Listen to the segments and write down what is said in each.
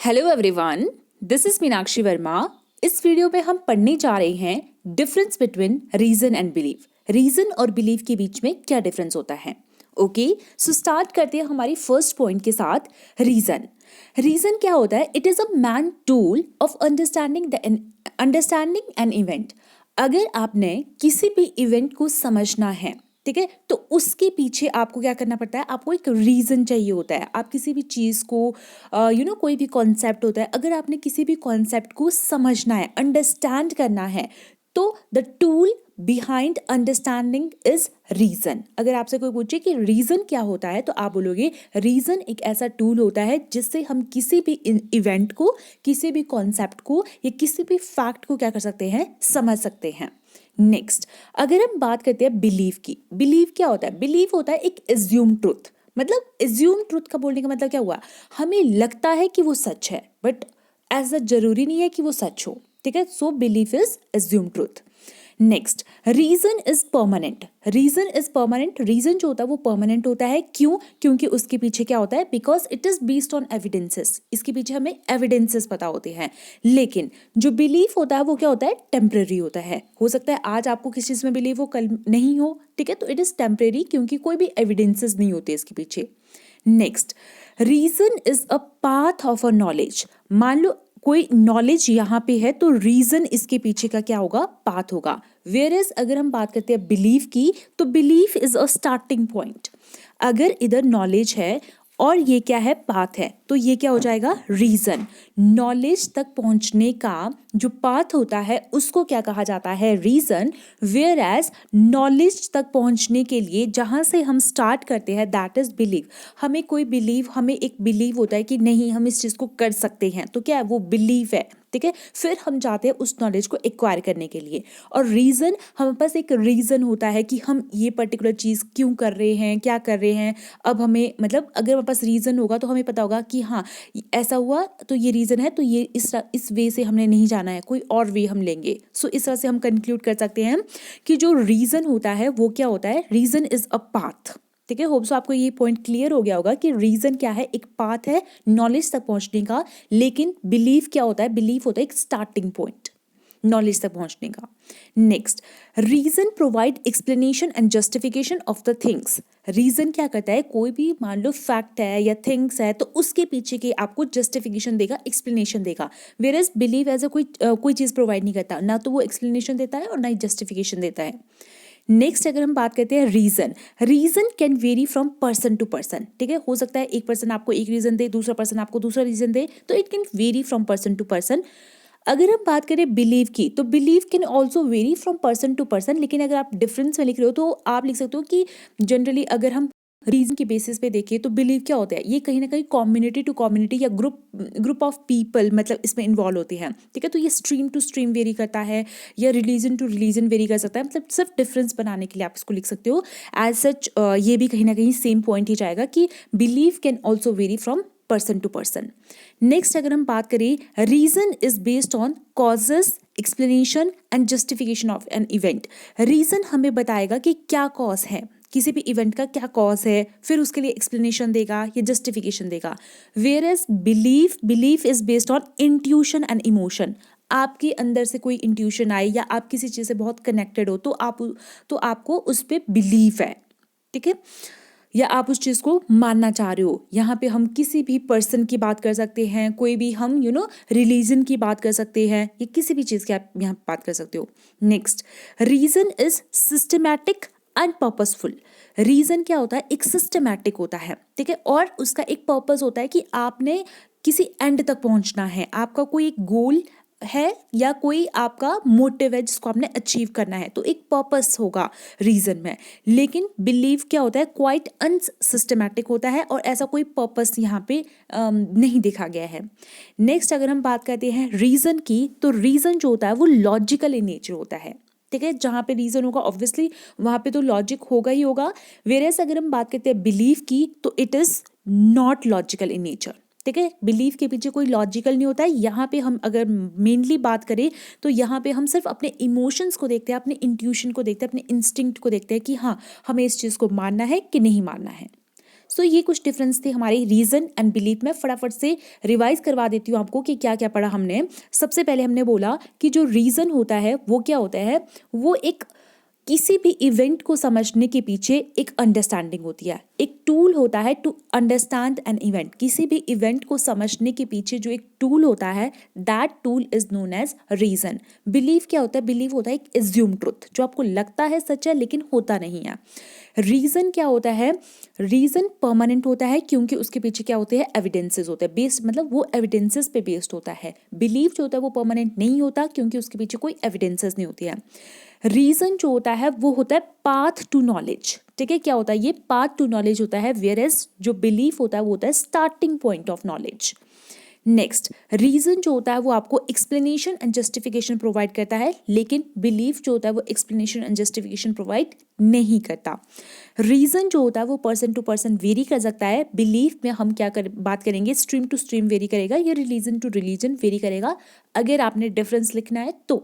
Hello everyone, this is Meenakshi Verma. इस video में हम पढ़ने जा रहे हैं difference between reason and belief. Reason और बिलीफ के बीच में क्या डिफरेंस होता है। ओके, सो स्टार्ट करते हैं हमारी फर्स्ट पॉइंट के साथ। रीजन रीजन क्या होता है? It is a man tool of understanding an event. अगर आपने किसी भी इवेंट को समझना है, ठीक है, तो उसके पीछे आपको क्या करना पड़ता है? आपको एक रीज़न चाहिए होता है। आप किसी भी चीज़ को कोई भी कॉन्सेप्ट होता है, अगर आपने किसी भी कॉन्सेप्ट को समझना है, अंडरस्टैंड करना है, तो the tool behind understanding is reason. अगर आपसे कोई पूछे कि रीज़न क्या होता है, तो आप बोलोगे रीज़न एक ऐसा टूल होता है जिससे हम किसी भी इवेंट को, किसी भी कॉन्सेप्ट को या किसी भी फैक्ट को क्या कर सकते हैं, समझ सकते हैं। नेक्स्ट, अगर हम बात करते हैं बिलीव की, बिलीव क्या होता है? बिलीव होता है एक एज्यूम ट्रुथ। मतलब एज्यूम ट्रुथ का बोलने का मतलब क्या हुआ? हमें लगता है कि वो सच है, बट ऐसा जरूरी नहीं है कि वो सच हो, ठीक है। So belief is assume truth. Next, reason is permanent. Reason is permanent. Reason जो होता है वो परमानेंट होता है। क्यों? क्योंकि उसके पीछे क्या होता है? Because it is based on evidences. इसके पीछे हमें एविडेंसेस पता होते हैं। लेकिन जो बिलीफ होता है वो क्या होता है? टेम्पररी होता है। हो सकता है आज आपको किसी चीज में बिलीव हो, कल नहीं हो, ठीक है, तो इट इज टेम्पररी, क्योंकि कोई भी एविडेंसेस नहीं होते इसके पीछे। Next, reason is a path of a knowledge. मान लो कोई नॉलेज यहाँ पे है, तो रीजन इसके पीछे का क्या होगा? पाथ होगा। वेयर एज अगर हम बात करते हैं बिलीफ की, तो belief is a starting point. अगर इधर नॉलेज है और ये क्या है? पाथ है, तो ये क्या हो जाएगा? रीजन। नॉलेज तक पहुंचने का जो पाथ होता है उसको क्या कहा जाता है? रीजन। वेयर एज नॉलेज तक पहुंचने के लिए जहां से हम स्टार्ट करते हैं, दैट इज बिलीव। हमें एक बिलीव होता है कि नहीं, हम इस चीज को कर सकते हैं, तो क्या है? वो बिलीव है, ठीक है। फिर हम जाते हैं उस नॉलेज को एक्वायर करने के लिए। और रीजन, हमारे पास एक रीजन होता है कि हम ये पर्टिकुलर चीज क्यों कर रहे हैं, क्या कर रहे हैं। अब हमें मतलब अगर हमारे पास रीजन होगा तो हमें पता होगा कि हाँ, ऐसा हुआ तो ये रीजन है, तो ये इस वे से हमने नहीं जाना है, कोई और वे हम लेंगे। सो इस तरह से हम कंक्लूड कर सकते हैं कि जो रीजन होता है वो क्या होता है? रीजन इज अ पाथ, ठीक है। होप सो आपको ये पॉइंट क्लियर हो गया होगा कि रीजन क्या है? एक पाथ है नॉलेज तक पहुंचने का। लेकिन बिलीफ क्या होता है? बिलीफ होता है एक स्टार्टिंग पॉइंट नॉलेज तक पहुंचने का। Next, reason provide explanation and justification of the things. Reason क्या करता है? कोई भी मान लो फैक्ट है या थिंग्स है, तो उसके पीछे के आपको जस्टिफिकेशन देगा, एक्सप्लेनेशन देगा। वेयर एज बिलीव एज कोई चीज प्रोवाइड नहीं करता, ना तो वो एक्सप्लेनेशन देता है और ना ही जस्टिफिकेशन देता है। नेक्स्ट, अगर हम बात करते हैं reason, reason can vary from person to person, ठीक है। हो सकता है एक पर्सन आपको एक रीजन दे, दूसरा पर्सन आपको दूसरा रीजन दे, तो it can vary from person to person. अगर हम बात करें बिलीव की, तो believe can also vary from person to person. लेकिन अगर आप डिफरेंस में लिख रहे हो तो आप लिख सकते हो कि जनरली अगर हम रीजन के बेसिस पे देखें तो बिलीव क्या होता है? ये कहीं ना कहीं कम्युनिटी टू कम्युनिटी या ग्रुप ऑफ पीपल मतलब इसमें इन्वॉल्व होते हैं, ठीक है। तो ये स्ट्रीम टू स्ट्रीम वेरी करता है या रिलीजन टू रिलीजन वेरी कर सकता है। मतलब सिर्फ डिफरेंस बनाने के लिए आप इसको लिख सकते हो। एज सच ये भी कहीं ना कहीं सेम पॉइंट ही जाएगा कि believe can also vary from person to person. Next, अगर हम बात करें, reason is based on causes, explanation and justification of an event. Reason हमें बताएगा कि क्या कॉज है, किसी भी इवेंट का क्या कॉज है, फिर उसके लिए एक्सप्लेनेशन देगा या जस्टिफिकेशन देगा। Whereas belief is based on intuition and emotion. आपके अंदर से कोई इंट्यूशन आए या आप किसी चीज़ से बहुत कनेक्टेड हो, तो आपको उस पर बिलीफ है, ठीक है, या आप उस चीज़ को मानना चाह रहे हो। यहाँ पे हम किसी भी पर्सन की बात कर सकते हैं, कोई भी हम रिलीजन की बात कर सकते हैं, या किसी भी चीज़ की आप यहाँ बात कर सकते हो। Next, reason is systematic and purposeful. Reason क्या होता है? एक सिस्टमैटिक होता है, ठीक है, और उसका एक पर्पस होता है कि आपने किसी एंड तक पहुंचना है, आपका कोई एक गोल है या कोई आपका मोटिव है जिसको आपने अचीव करना है, तो एक पर्पस होगा रीजन में। लेकिन बिलीव क्या होता है? क्वाइट अनसिस्टमैटिक होता है और ऐसा कोई पर्पस यहाँ पे नहीं देखा गया है। नेक्स्ट, अगर हम बात करते हैं रीजन की, तो रीजन जो होता है वो लॉजिकल इन नेचर होता है, ठीक है। जहाँ पे रीजन होगा ऑब्वियसली वहाँ पे तो लॉजिक होगा ही होगा। वेरेस अगर हम बात करते हैं बिलीव की, तो it is not logical in nature, ठीक है। बिलीव के पीछे कोई लॉजिकल नहीं होता है। यहाँ पे हम अगर मेनली बात करें तो यहाँ पे हम सिर्फ अपने इमोशंस को देखते हैं, अपने इंट्यूशन को देखते हैं, अपने इंस्टिंक्ट को देखते हैं कि हाँ, हमें इस चीज़ को मानना है कि नहीं मानना है। सो ये कुछ डिफरेंस थे हमारे रीजन एंड बिलीफ में। फटाफट से रिवाइज करवा देती हूँ आपको कि क्या क्या पढ़ा हमने। सबसे पहले हमने बोला कि जो रीजन होता है वो क्या होता है, वो एक किसी भी इवेंट को समझने के पीछे एक अंडरस्टैंडिंग होती है, एक टूल होता है टू अंडरस्टैंड एन इवेंट। किसी भी इवेंट को समझने के पीछे जो एक टूल होता है, that tool is known as reason. Believe क्या होता है, बिलीव होता है एक एज्यूम ट्रुथ, जो आपको लगता है सच है लेकिन होता नहीं है। रीजन क्या होता है, रीजन परमानेंट होता है क्योंकि उसके पीछे क्या होते हैं, एविडेंसेस होते हैं, बेस्ड मतलब वो एविडेंसेस पे बेस्ड होता है। बिलीव जो होता है वो परमानेंट नहीं होता क्योंकि उसके पीछे कोई एविडेंसेस नहीं होती है। रीजन जो होता है वो होता है पाथ टू नॉलेज, ठीक है, क्या होता है ये पाथ टू नॉलेज होता है, वेयर एज जो बिलीफ होता है वो होता है starting point of knowledge. Next, reason जो होता है वो आपको एक्सप्लेनेशन एंड जस्टिफिकेशन प्रोवाइड करता है, लेकिन बिलीफ जो होता है वो एक्सप्लेनेशन एंड जस्टिफिकेशन प्रोवाइड नहीं करता। रीजन जो होता है वो पर्सन टू पर्सन वेरी कर सकता है, बिलीफ में हम बात करेंगे स्ट्रीम टू स्ट्रीम वेरी करेगा, या रिलीजन टू रिलीजन वेरी करेगा, अगर आपने डिफरेंस लिखना है तो।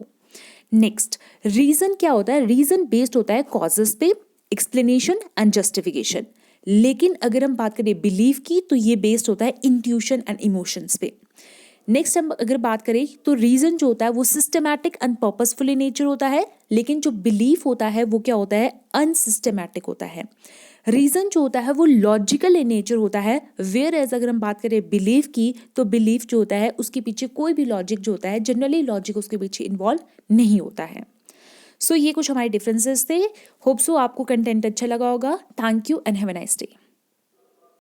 नेक्स्ट, रीजन क्या होता है, रीजन बेस्ड होता है कॉजेस पे, एक्सप्लेनेशन एंड जस्टिफिकेशन, लेकिन अगर हम बात करें बिलीफ की तो ये बेस्ड होता है इंट्यूशन एंड इमोशंस पे। नेक्स्ट हम अगर बात करें तो रीजन जो होता है वो systematic and purposeful in nature होता है, लेकिन जो बिलीफ होता है वो क्या होता है, अनसिस्टमैटिक होता है। रीजन जो होता है वो लॉजिकल इन नेचर होता है, वेयर एज अगर हम बात करें बिलीफ की तो बिलीफ जो होता है उसके पीछे कोई भी लॉजिक जो होता है, जनरली लॉजिक उसके पीछे इन्वॉल्व नहीं होता है। सो ये कुछ हमारे डिफरेंसेस थे। होप सो आपको कंटेंट अच्छा लगा होगा। Thank you and have a nice day.